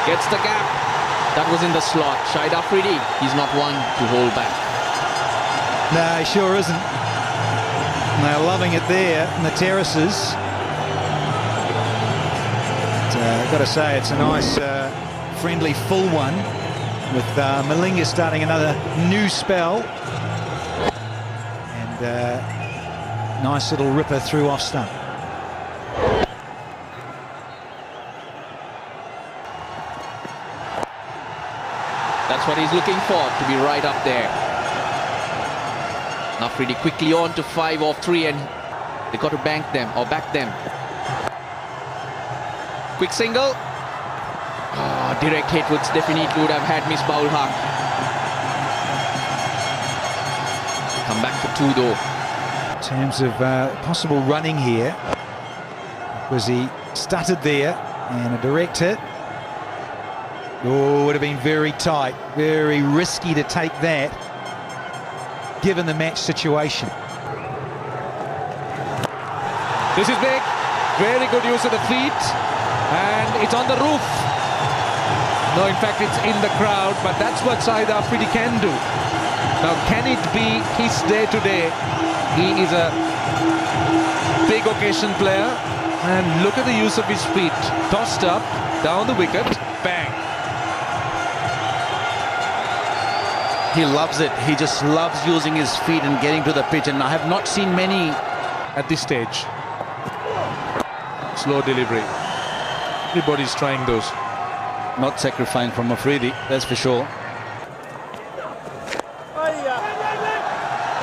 Gets the gap. That was in the slot. Shahid Afridi, he's not one to hold back. No, he sure isn't. And they're loving it there in the terraces. I've got to say, it's a nice, friendly, full one, with Malinga starting another new spell. And nice little ripper through off stump. That's what he's looking for, to be right up there. Afridi quickly on to 5 off 3, and they got to bank them or back them. Quick single. Oh, direct hit would definitely would have had Miss Baulhaq. Come back for 2 though. In terms of possible running here, because he stuttered there, and a direct hit. Oh, would have been very tight, very risky to take that, given the match situation. This is big. Very good use of the feet. And it's on the roof. No, in fact, it's in the crowd, but that's what Shahid Afridi can do. Now, can it be his day today? He is a big occasion player. And look at the use of his feet. Tossed up, down the wicket, bang. He loves it. He just loves using his feet and getting to the pitch. And I have not seen many at this stage. Slow delivery. Everybody's trying those. Not sacrificing from Afridi, that's for sure.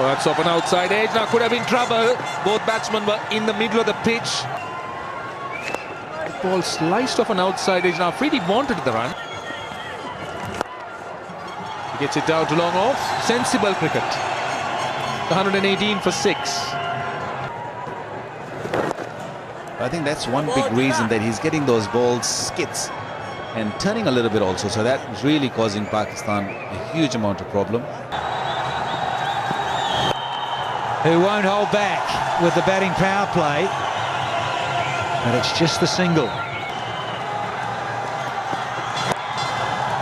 Oh, that's off an outside edge. Now could have been trouble. Both batsmen were in the middle of the pitch. The ball sliced off an outside edge. Now Afridi wanted the run. He gets it down to long off. Sensible cricket. 118 for 6. I think that's one big reason that he's getting those balls skits and turning a little bit also. So that is really causing Pakistan a huge amount of problem. Who won't hold back with the batting power play, but it's just the single.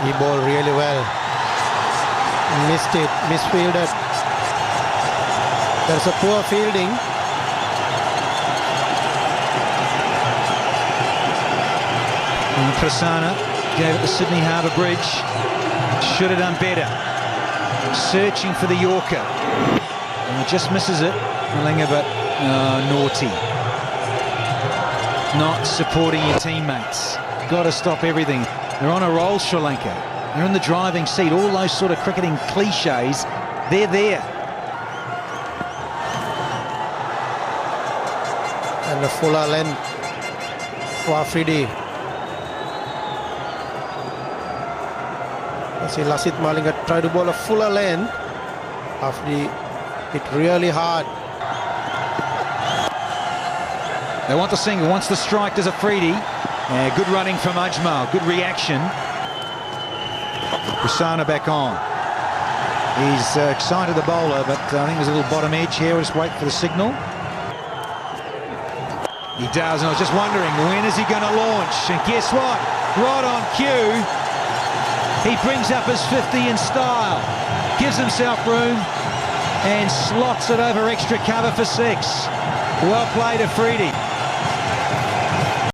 He bowled really well. Missed it, misfielded. There's a poor fielding. And Prasanna gave it to Sydney Harbour Bridge. Should have done better. Searching for the Yorker. And it just misses it. Malinga, but naughty. Not supporting your teammates. Got to stop everything. They're on a roll, Sri Lanka. They're in the driving seat. All those sort of cricketing cliches, they're there. And a fuller length for Afridi. See Lasith Malinga tried to bowl a fuller length. Afridi hit really hard. They want the single, wants the strike, there's Afridi. Good running from Ajmal, good reaction. Prasanna back on. He's excited the bowler, but I think there's a little bottom edge here. We'll just wait for the signal. He does, and I was just wondering, when is he going to launch? And guess what? Right on cue. He brings up his 50 in style, gives himself room, and slots it over extra cover for 6. Well played, Afridi.